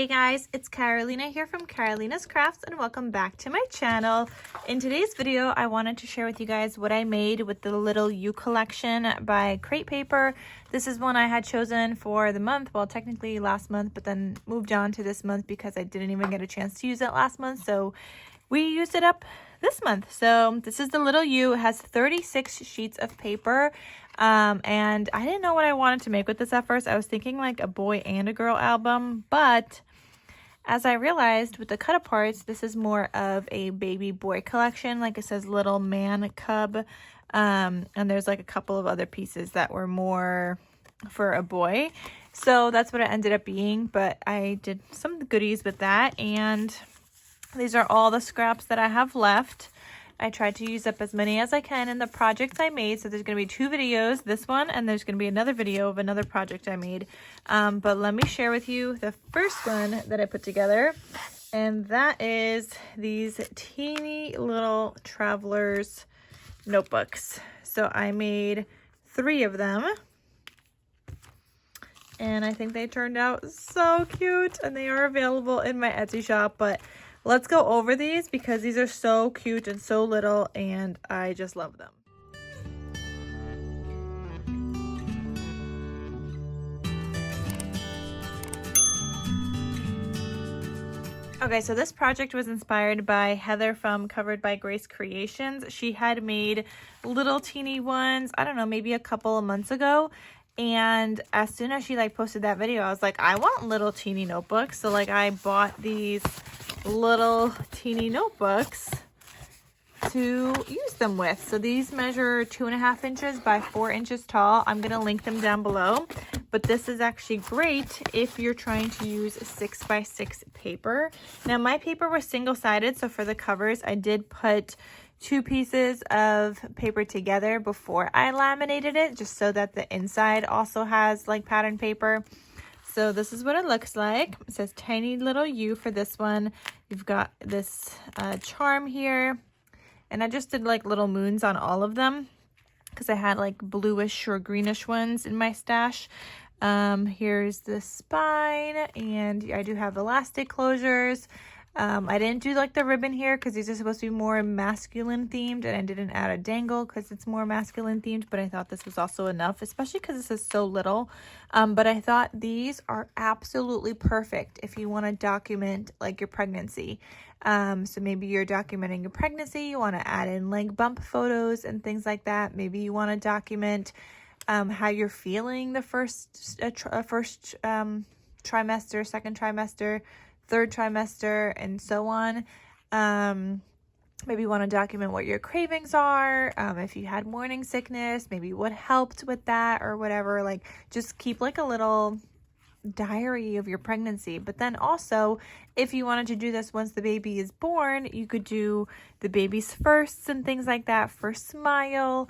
Hey guys, it's Carolina here from KarolinasKrafts and welcome back to my channel. In today's video, I wanted to share with you guys what I made with the Little You collection by Crate Paper. This is one I had chosen for the month, well technically last month, but then moved on to this month because I didn't even get a chance to use it last month. So we used it up this month. So this is the Little You. It has 36 sheets of paper. And I didn't know what I wanted to make with this at first. I was thinking like a boy and a girl album, but as I realized with the cut aparts, this is more of a baby boy collection. Like it says little man cub. And there's like a couple of other pieces that were more for a boy. So that's what it ended up being. But I did some goodies with that. And these are all the scraps that I have left. I tried to use up as many as I can in the projects I made. So there's going to be 2 videos, this one, and there's going to be another video of another project I made. But let me share with you the first one that I put together. And that is these teeny little travelers notebooks. So I made 3 of them. And I think they turned out so cute. And they are available in my Etsy shop. But let's go over these because these are so cute and so little and I just love them. Okay, so this project was inspired by Heather from Covered by Grace Creations. She had made little teeny ones, I don't know, maybe a couple of months ago. And as soon as she like posted that video, I was like, I want little teeny notebooks. So like I bought these little teeny notebooks to use them with. So these measure 2.5 inches by 4 inches tall. I'm going to link them down below, but this is actually great if you're trying to use 6x6 paper. Now my paper was single-sided, so for the covers I did put 2 pieces of paper together before I laminated it, just so that the inside also has like pattern paper. So this is what it looks like. It says Tiny Little You for this one. You've got this charm here. And I just did like little moons on all of them because I had like bluish or greenish ones in my stash. Here's the spine, and I do have elastic closures. I didn't do like the ribbon here because these are supposed to be more masculine themed, and I didn't add a dangle because it's more masculine themed, but I thought this was also enough, especially because this is so little. But I thought these are absolutely perfect if you want to document like your pregnancy. So maybe you're documenting your pregnancy, you want to add in like bump photos and things like that. Maybe you want to document how you're feeling the first trimester, second trimester, third trimester, and so on. Maybe you want to document what your cravings are, if you had morning sickness, maybe what helped with that or whatever. Like just keep like a little diary of your pregnancy. But then also, if you wanted to do this once the baby is born, you could do the baby's firsts and things like that. First smile,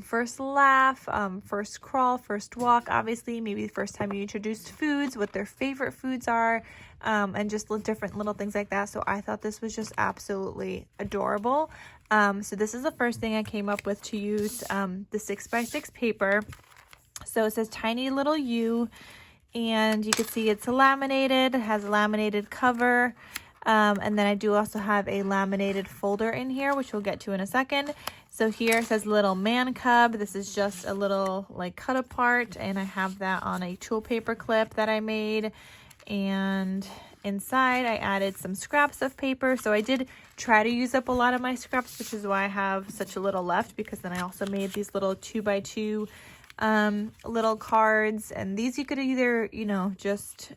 first laugh, first crawl, first walk, obviously, maybe the first time you introduced foods, what their favorite foods are, and just different little things like that. So I thought this was just absolutely adorable. So this is the first thing I came up with to use the 6x6 paper. So it says Tiny Little You, and you can see it's laminated. It has a laminated cover. And then I do also have a laminated folder in here, which we'll get to in a second. So here it says Little Man Cub. This is just a little like cut apart, and I have that on a tool paper clip that I made. And inside I added some scraps of paper. So I did try to use up a lot of my scraps, which is why I have such a little left, because then I also made these little 2x2 little cards, and these you could either, you know, just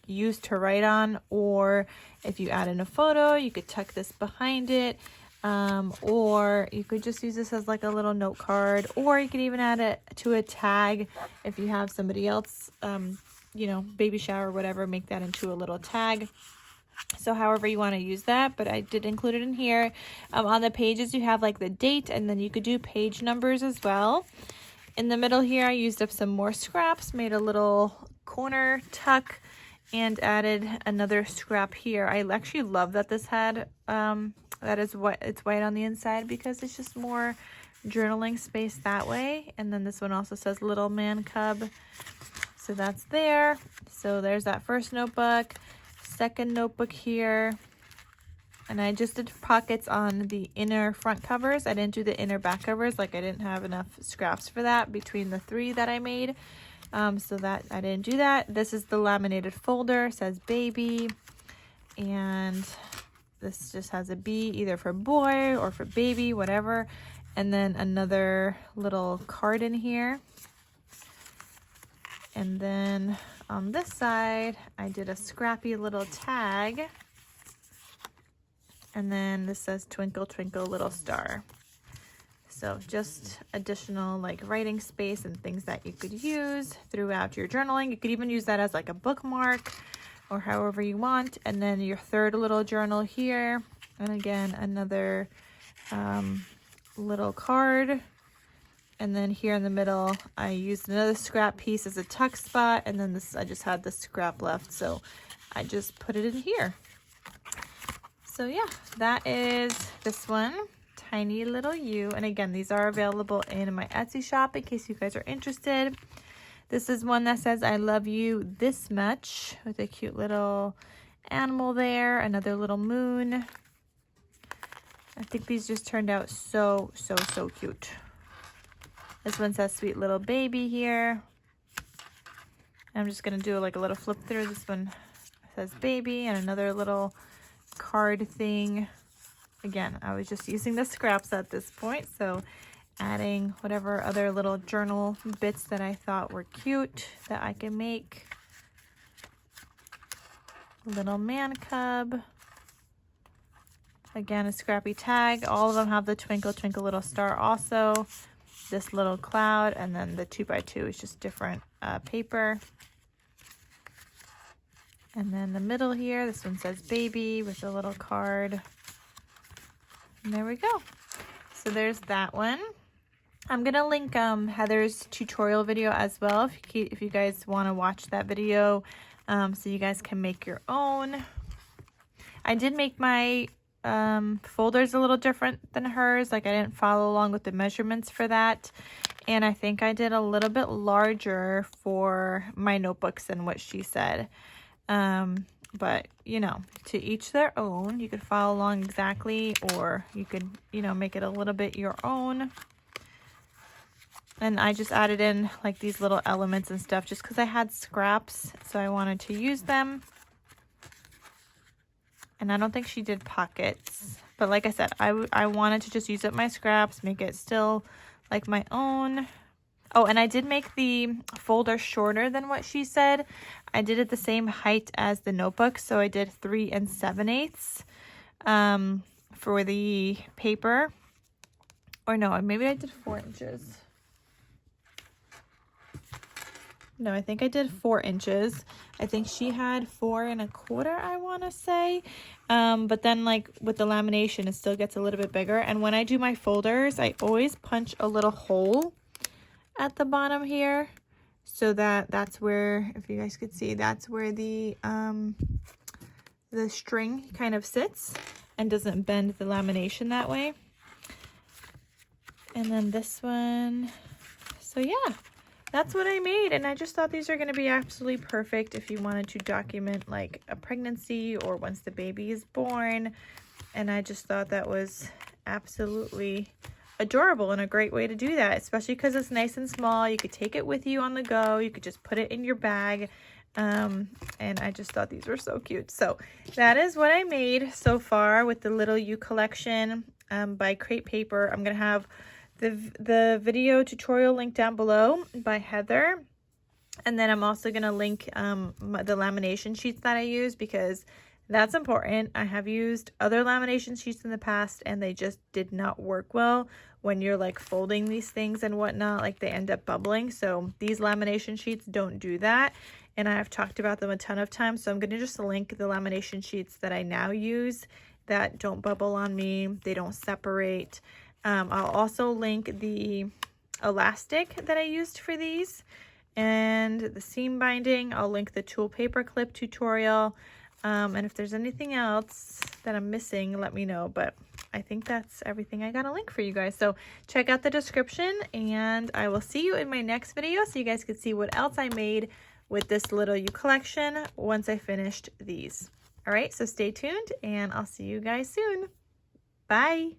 use to write on, or if you add in a photo, you could tuck this behind it, or you could just use this as like a little note card, or you could even add it to a tag if you have somebody else, you know, baby shower or whatever, make that into a little tag. So however you want to use that, but I did include it in here. On the pages you have like the date, and then you could do page numbers as well. In the middle here I used up some more scraps, made a little corner tuck, and added another scrap here. I actually love that this had that is what it's white on the inside, because it's just more journaling space that way. And then this one also says Little Man Cub. So that's there. So there's that first notebook, second notebook here. And I just did pockets on the inner front covers. I didn't do the inner back covers, like I didn't have enough scraps for that between the 3 that I made. So that I didn't do that. This is the laminated folder, it says baby. And this just has a B either for boy or for baby, whatever. And then another little card in here. And then on this side, I did a scrappy little tag. And then this says twinkle, twinkle, little star. So just additional like writing space and things that you could use throughout your journaling. You could even use that as like a bookmark or however you want. And then your third little journal here. And again, another little card. And then here in the middle, I used another scrap piece as a tuck spot. And then this, I just had the scrap left. So I just put it in here. So yeah, that is this one, Tiny Little You. And again, these are available in my Etsy shop in case you guys are interested. This is one that says, I love you this much, with a cute little animal there, another little moon. I think these just turned out so cute. This one says sweet little baby here. I'm just gonna do like a little flip through. This one says baby and another little card thing. Again, I was just using the scraps at this point, so adding whatever other little journal bits that I thought were cute that I can make. Little man cub. Again, a scrappy tag. All of them have the twinkle twinkle little star also. This little cloud, and then the 2x2 is just different paper. And then the middle here, this one says baby with a little card. And there we go. So there's that one. I'm gonna link Heather's tutorial video as well if you guys want to watch that video, so you guys can make your own. I did make my folders a little different than hers. Like I didn't follow along with the measurements for that. And I think I did a little bit larger for my notebooks than what she said. But you know, to each their own. You could follow along exactly, or you could, you know, make it a little bit your own. And I just added in like these little elements and stuff just because I had scraps, so I wanted to use them. And I don't think she did pockets, but like I said, I wanted to just use up my scraps, make it still like my own. Oh, and I did make the folder shorter than what she said. I did it the same height as the notebook, so I did 3 7/8 for the paper. Or no, maybe I did 4 inches. No, I think I did 4 inches. I think she had 4 1/4, I want to say. But then like with the lamination, it still gets a little bit bigger. And when I do my folders, I always punch a little hole at the bottom here, so that's where, if you guys could see, that's where the string kind of sits and doesn't bend the lamination that way. And then this one, so yeah, that's what I made. And I just thought these are going to be absolutely perfect if you wanted to document like a pregnancy or once the baby is born. And I just thought that was absolutely adorable and a great way to do that, especially because it's nice and small. You could take it with you on the go. You could just put it in your bag. And I just thought these were so cute. So that is what I made so far with the Little You collection by Crate Paper. I'm going to have the video tutorial link down below by Heather. And then I'm also going to link the lamination sheets that I use, because that's important. I have used other lamination sheets in the past and they just did not work well when you're like folding these things and whatnot. Like they end up bubbling. So these lamination sheets don't do that. And I've talked about them a ton of times. So I'm going to just link the lamination sheets that I now use that don't bubble on me. They don't separate. I'll also link the elastic that I used for these and the seam binding. I'll link the tool paper clip tutorial. And if there's anything else that I'm missing, let me know. But I think that's everything I got a link for you guys. So check out the description and I will see you in my next video so you guys can see what else I made with this Little You collection once I finished these. All right, so stay tuned and I'll see you guys soon. Bye.